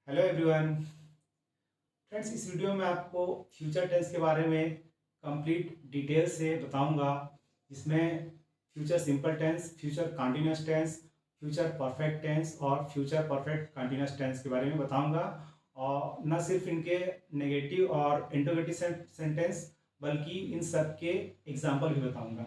Hello everyone. Friends, इस video में आपको फ्यूचर टेंस के बारे में कंप्लीट डिटेल से बताऊंगा, जिसमें future simple tense, future continuous tense, future perfect tense और फ्यूचर परफेक्ट कंटिन्यूअस टेंस के बारे में बताऊंगा। और न सिर्फ इनके नेगेटिव और इंटरोगेटिव सेंटेंस, बल्कि इन सब के एग्जाम्पल भी बताऊंगा।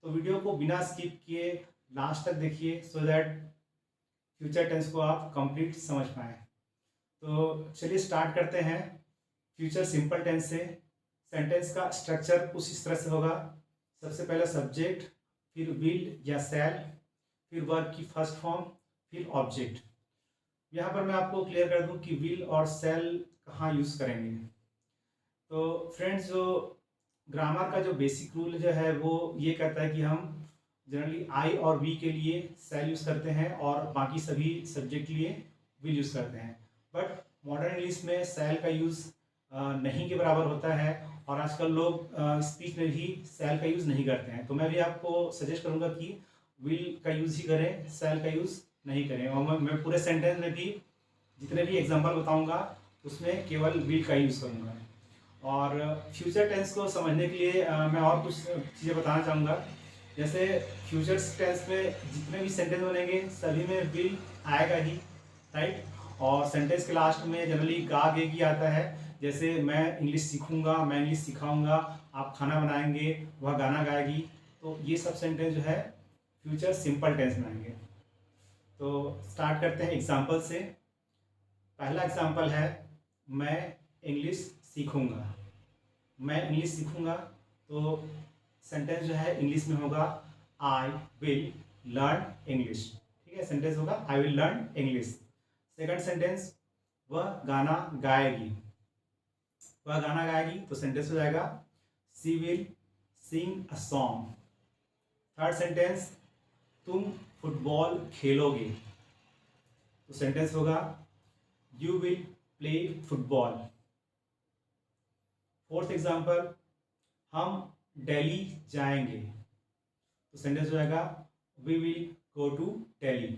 तो वीडियो को बिना स्किप किए लास्ट तक देखिए, सो दैट फ्यूचर टेंस को आप कंप्लीट समझ पाएँ। तो चलिए स्टार्ट करते हैं फ्यूचर सिंपल टेंस से। सेंटेंस का स्ट्रक्चर कुछ इस तरह से होगा। सबसे पहले सब्जेक्ट, फिर विल या शैल, फिर वर्ब की फर्स्ट फॉर्म, फिर ऑब्जेक्ट। यहाँ पर मैं आपको क्लियर कर दूं कि विल और शैल कहाँ यूज़ करेंगे। तो फ्रेंड्स, जो ग्रामर का जो बेसिक रूल जो है वो ये कहता है कि हम जनरली आई और वी के लिए शैल यूज़ करते हैं और बाकी सभी सब्जेक्ट के लिए विल यूज़ करते हैं। बट मॉडर्न इंग्लिश में शैल का यूज़ नहीं के बराबर होता है, और आजकल लोग स्पीच में भी शैल का यूज़ नहीं करते हैं। तो मैं भी आपको सजेस्ट करूँगा कि विल का यूज़ ही करें, शैल का यूज़ नहीं करें। और मैं पूरे सेंटेंस में भी जितने भी एग्जांपल बताऊंगा उसमें केवल विल का यूज़ करूँगा। और फ्यूचर टेंस को समझने के लिए मैं और कुछ चीज़ें बताना चाहूँगा। जैसे फ्यूचर टेंस में जितने भी सेंटेंस बनेंगे सभी में विल आएगा ही, राइट। और सेंटेंस के लास्ट में जनरली गा गे की आता है। जैसे मैं इंग्लिश सीखूंगा, मैं इंग्लिश सिखाऊंगा, आप खाना बनाएंगे, वह गाना गाएगी। तो ये सब सेंटेंस जो है फ्यूचर सिंपल टेंस में आएंगे। तो स्टार्ट करते हैं एग्जाम्पल से। पहला एग्जाम्पल है मैं इंग्लिश सीखूंगा। मैं इंग्लिश सीखूंगा, तो सेंटेंस जो है इंग्लिश में होगा आई विल लर्न इंग्लिश। ठीक है, सेंटेंस होगा I will learn English. Second sentence, वह गाना गाएगी। वह गाना गाएगी, तो सेंटेंस हो जाएगा she will sing a song. Third sentence, तुम फुटबॉल खेलोगे, तो सेंटेंस होगा you will play football. Fourth example, हम दिल्ली जाएंगे, तो सेंटेंस हो जाएगा we will go to Delhi.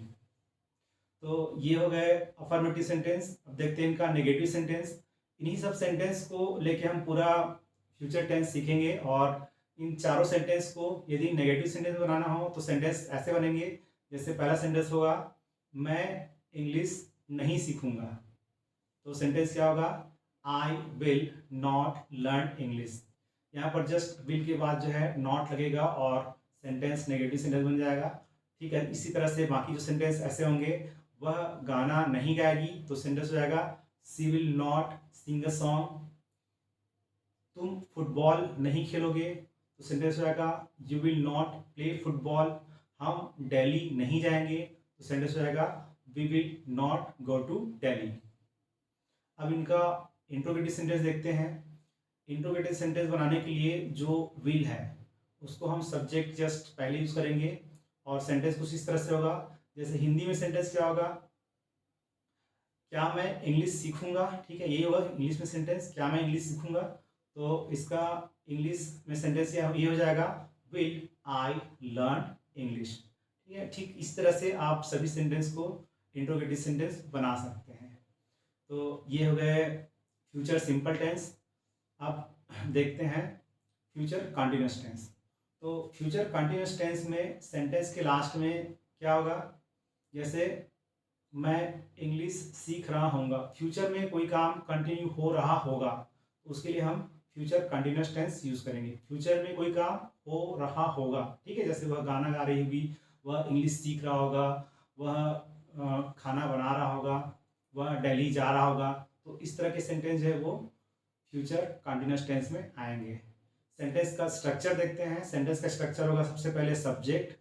तो ये हो गए अफर्मेटिव सेंटेंस। अब देखते हैं इनका नेगेटिव सेंटेंस। इन्हीं सब सेंटेंस को लेके हम पूरा फ्यूचर टेंस सीखेंगे। और इन चारों सेंटेंस को यदि नेगेटिव सेंटेंस बनाना हो तो सेंटेंस ऐसे बनेंगे। जैसे पहला सेंटेंस होगा मैं इंग्लिश नहीं सीखूंगा, तो सेंटेंस क्या होगा I will not learn English. यहाँ पर जस्ट विल के बाद जो है नॉट लगेगा और सेंटेंस नेगेटिव सेंटेंस बन जाएगा। ठीक है, इसी तरह से बाकी जो सेंटेंस ऐसे होंगे, वह गाना नहीं गाएगी, तो सेंटेंस हो जाएगा she will not sing a song. तुम फुटबॉल नहीं खेलोगे, तो सेंटेंस हो जाएगा you will not play football. हम दिल्ली नहीं जाएंगे, तो सेंटेंस हो जाएगा we will not go to Delhi. अब इनका इंट्रोगेटिव सेंटेंस देखते हैं। इंट्रोगेटिव सेंटेंस बनाने के लिए जो विल है उसको हम सब्जेक्ट जस्ट पहले यूज करेंगे, और सेंटेंस कुछ इस तरह से होगा। जैसे हिंदी में सेंटेंस क्या होगा, क्या मैं इंग्लिश सीखूंगा। ठीक है, यही होगा इंग्लिश में सेंटेंस, क्या मैं इंग्लिश सीखूंगा। तो इसका इंग्लिश में सेंटेंस ये हो जाएगा विल आई लर्न इंग्लिश। ठीक है, ठीक इस तरह से आप सभी सेंटेंस को इंट्रोगेटिव सेंटेंस बना सकते हैं। तो ये हो गए फ्यूचर सिंपल टेंस। अब देखते हैं फ्यूचर कंटिन्यूअस टेंस। तो फ्यूचर कंटिन्यूअस टेंस में सेंटेंस के लास्ट में क्या होगा, जैसे मैं इंग्लिश सीख रहा हूँगा। फ्यूचर में कोई काम कंटिन्यू हो रहा होगा, उसके लिए हम फ्यूचर कंटिन्यूअस टेंस यूज़ करेंगे। फ्यूचर में कोई काम हो रहा होगा, ठीक है, जैसे वह गाना गा रही होगी, वह इंग्लिश सीख रहा होगा, वह खाना बना रहा होगा, वह दिल्ली जा रहा होगा। तो इस तरह के सेंटेंस है वो फ्यूचर कंटिन्यूअस टेंस में आएंगे। सेंटेंस का स्ट्रक्चर देखते हैं। सेंटेंस का स्ट्रक्चर होगा सबसे पहले subject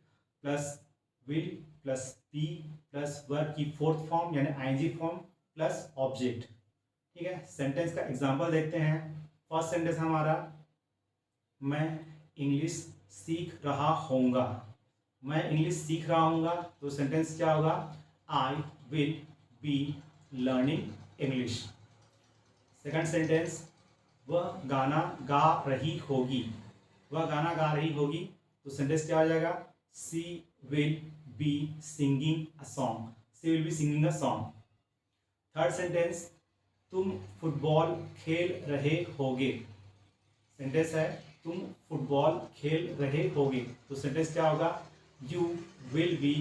plus will plus be plus verb की फोर्थ फॉर्म यानी आईएनजी फॉर्म प्लस ऑब्जेक्ट। ठीक है, सेंटेंस का एग्जांपल देखते हैं। फर्स्ट सेंटेंस हमारा मैं इंग्लिश सीख रहा होऊंगा। मैं इंग्लिश सीख रहा हूँगा, तो सेंटेंस क्या होगा I will be learning English. Second sentence, वह गाना गा रही होगी। वह गाना गा रही होगी, तो सेंटेंस क्या हो जाएगा she will be singing a song. She will be singing a song. Third sentence, तुम फुटबॉल खेल रहे होगे। सेंटेंस है तुम फुटबॉल खेल रहे होगे, तो सेंटेंस क्या होगा? You will be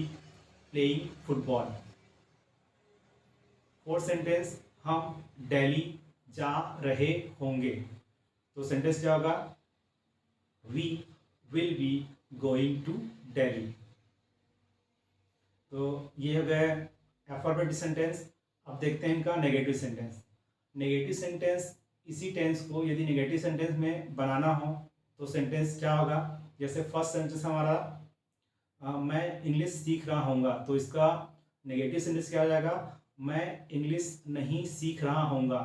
playing football. Fourth sentence, हम दिल्ली जा रहे होंगे, तो सेंटेंस क्या होगा? We will be going to Delhi. तो ये हो गए अफर्मेटिव सेंटेंस। अब देखते हैं इनका नेगेटिव सेंटेंस। नेगेटिव सेंटेंस, इसी टेंस को यदि नेगेटिव सेंटेंस में बनाना हो तो सेंटेंस क्या होगा? जैसे फर्स्ट सेंटेंस हमारा मैं इंग्लिश सीख रहा हूँगा, तो इसका नेगेटिव सेंटेंस क्या हो जाएगा? मैं इंग्लिश नहीं सीख रहा हूँगा।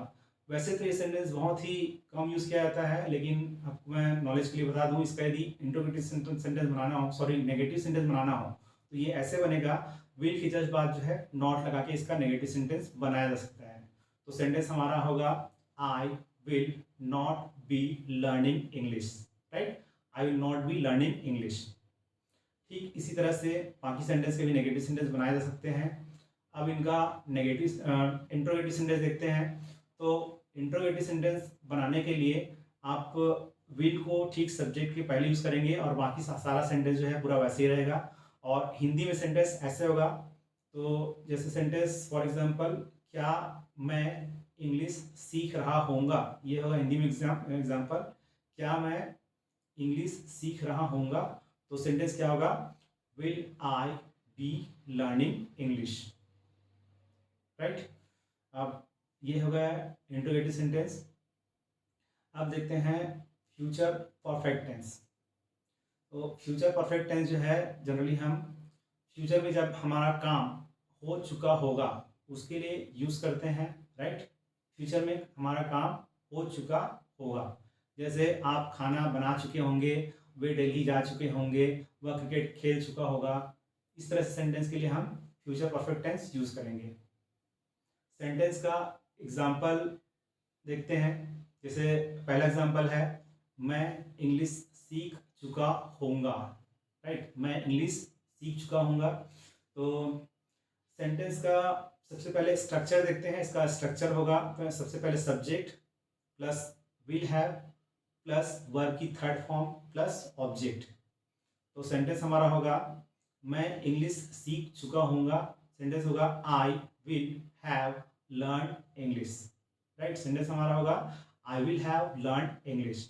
वैसे तो ये सेंटेंस बहुत ही कम यूज़ किया जाता है, लेकिन आपको मैं नॉलेज के लिए बता दूँ, इसका यदि इंट्रोगेटिव सेंटेंस बनाना हो, सॉरी नेगेटिव सेंटेंस बनाना हो, तो ये ऐसे बनेगा, विल की जस्ट बाद जो है नॉट लगा के इसका नेगेटिव सेंटेंस बनाया जा सकता है। तो सेंटेंस हमारा होगा I will not be learning English, right? I will not be learning English. ठीक इसी तरह से बाकी सेंटेंस के भी नेगेटिव सेंटेंस बनाए जा सकते हैं। अब इनका नेगेटिव इंट्रोगेटिव सेंटेंस देखते हैं। तो इंट्रोगेटिव सेंटेंस बनाने के लिए आप विल को ठीक सब्जेक्ट के पहले यूज़ करेंगे और बाकी सारा सेंटेंस जो है पूरा वैसे ही रहेगा। और हिंदी में सेंटेंस ऐसे होगा, तो जैसे सेंटेंस फॉर एग्जांपल, क्या मैं इंग्लिश सीख रहा होऊंगा, ये होगा हिंदी में एग्जांपल, क्या मैं इंग्लिश सीख रहा होऊंगा, तो सेंटेंस क्या होगा? Will I be learning English, right? अब ये हो गया इंट्रोगेटिव सेंटेंस। अब देखते हैं फ्यूचर परफेक्ट टेंस। तो फ्यूचर परफेक्ट टेंस जो है जनरली हम फ्यूचर में जब हमारा काम हो चुका होगा उसके लिए यूज़ करते हैं, राइट? फ्यूचर में हमारा काम हो चुका होगा, जैसे आप खाना बना चुके होंगे, वे दिल्ली जा चुके होंगे, वह क्रिकेट खेल चुका होगा। इस तरह से सेंटेंस के लिए हम फ्यूचर परफेक्ट टेंस यूज़ करेंगे। सेंटेंस का एग्जाम्पल देखते हैं। जैसे पहला एग्जाम्पल है, मैं इंग्लिश सीख चुका होऊंगा, राइट? मैं इंग्लिश सीख चुका होऊंगा। तो सेंटेंस का सबसे पहले स्ट्रक्चर देखते हैं। इसका स्ट्रक्चर होगा तो सबसे पहले subject plus will have plus verb की थर्ड फॉर्म प्लस ऑब्जेक्ट। तो सेंटेंस हमारा होगा, मैं इंग्लिश सीख चुका होऊंगा, सेंटेंस होगा I will have learn English, right? Sentence हमारा होगा I will have learn English.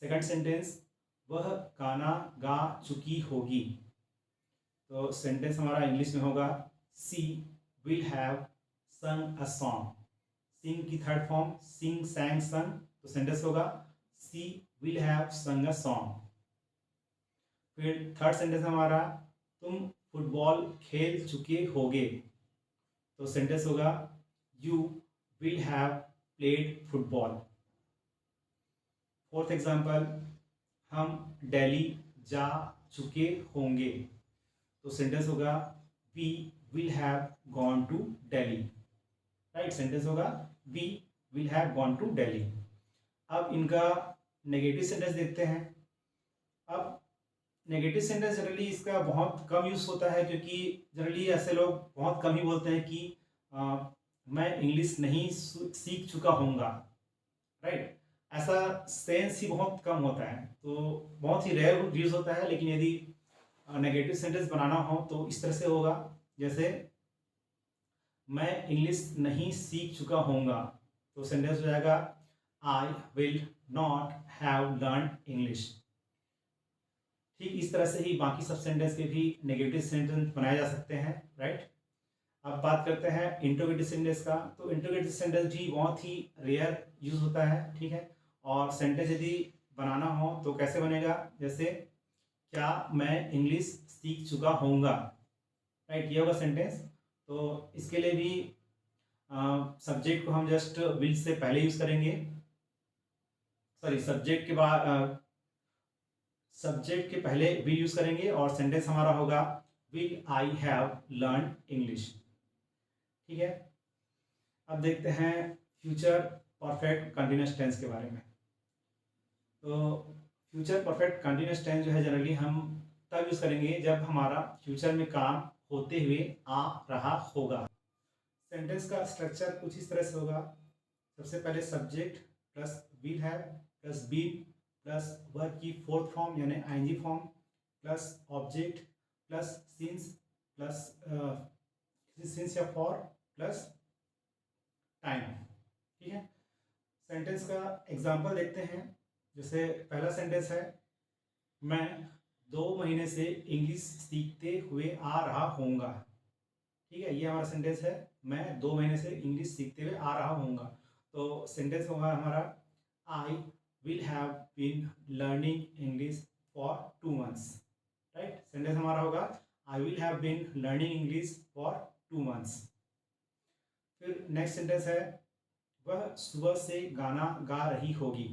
Second sentence, वह गाना गा चुकी होगी, तो सेंटेंस हमारा इंग्लिश में होगा सी will have sung a song. सिंग की थर्ड फॉर्म सिंग सैंग संग, तो सेंटेंस होगा सी will have sung a song. फिर थर्ड सेंटेंस हमारा, तुम फुटबॉल खेल चुके होगे, तो सेंटेंस होगा you will have played football. Fourth example, हम दिल्ली जा चुके होंगे, तो सेंटेंस होगा we will have gone to Delhi, right? Sentence होगा we will have gone to Delhi. अब इनका नेगेटिव सेंटेंस देखते हैं। अब नेगेटिव सेंटेंस जनरली इसका बहुत कम यूज़ होता है, क्योंकि जनरली ऐसे लोग बहुत कम ही बोलते हैं कि मैं इंग्लिश नहीं सीख चुका होऊंगा, राइट? ऐसा सेंस ही बहुत कम होता है, तो बहुत ही रेयर यूज़ होता है। लेकिन यदि नेगेटिव सेंटेंस बनाना हो तो इस तरह से होगा, जैसे मैं इंग्लिश नहीं सीख चुका होऊंगा, तो सेंटेंस हो जाएगा I will not have learn English. ठीक इस तरह से ही बाकी सब सेंटेंस के भी नेगेटिव सेंटेंस बनाए जा सकते हैं, राइट? अब बात करते हैं इंट्रोगेटिव सेंटेंस का। तो इंट्रोगेटिव सेंटेंस भी बहुत ही रेयर यूज होता है, ठीक है? और सेंटेंस यदि बनाना हो तो कैसे बनेगा? जैसे क्या मैं इंग्लिश सीख चुका होऊंगा, राइट? ये होगा सेंटेंस। तो इसके लिए भी सब्जेक्ट को हम जस्ट विल से पहले यूज करेंगे, सॉरी सब्जेक्ट के बाद सब्जेक्ट के पहले विल यूज करेंगे और सेंटेंस हमारा होगा will I have learn English, ठीक है? अब देखते हैं फ्यूचर परफेक्ट कंटिन्यूअस टेंस के बारे में। तो फ्यूचर परफेक्ट कंटिन्यूअस टेंस जो है जनरली हम तब यूज करेंगे जब हमारा फ्यूचर में काम होते हुए आ रहा होगा। सेंटेंस का स्ट्रक्चर कुछ इस तरह से होगा। सबसे पहले subject plus will have plus been plus verb की फोर्थ फॉर्म यानी ING form plus object plus since plus since या फॉर प्लस टाइम। ठीक है, सेंटेंस का एग्जांपल देखते हैं। जैसे पहला सेंटेंस है, मैं 2 महीने से इंग्लिश सीखते हुए आ रहा हूँगा। ठीक है, ये हमारा सेंटेंस है, मैं 2 महीने से इंग्लिश सीखते हुए आ रहा हूँगा। तो सेंटेंस होगा हमारा, I will have been learning English for 2 months। Right, sentence हमारा होगा, I will have been learning English for 2 months। फिर नेक्स्ट सेंटेंस है, वह सुबह से गाना गा रही होगी।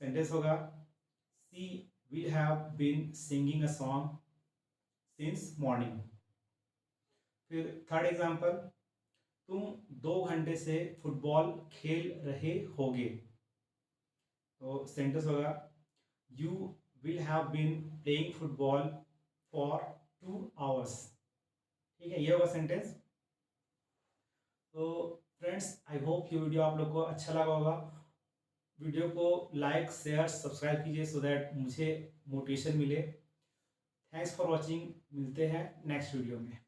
सेंटेंस होगा, she will have been singing a song since morning. फिर थर्ड एग्जांपल, तुम 2 घंटे से फुटबॉल खेल रहे होगे। तो सेंटेंस होगा, you will have been playing football for 2 hours। ठीक है, ये होगा सेंटेंस। तो फ्रेंड्स, आई होप ये वीडियो आप लोग को अच्छा लगा होगा। वीडियो को लाइक शेयर सब्सक्राइब कीजिए सो दैट मुझे मोटिवेशन मिले। थैंक्स फॉर वॉचिंग, मिलते हैं नेक्स्ट वीडियो में।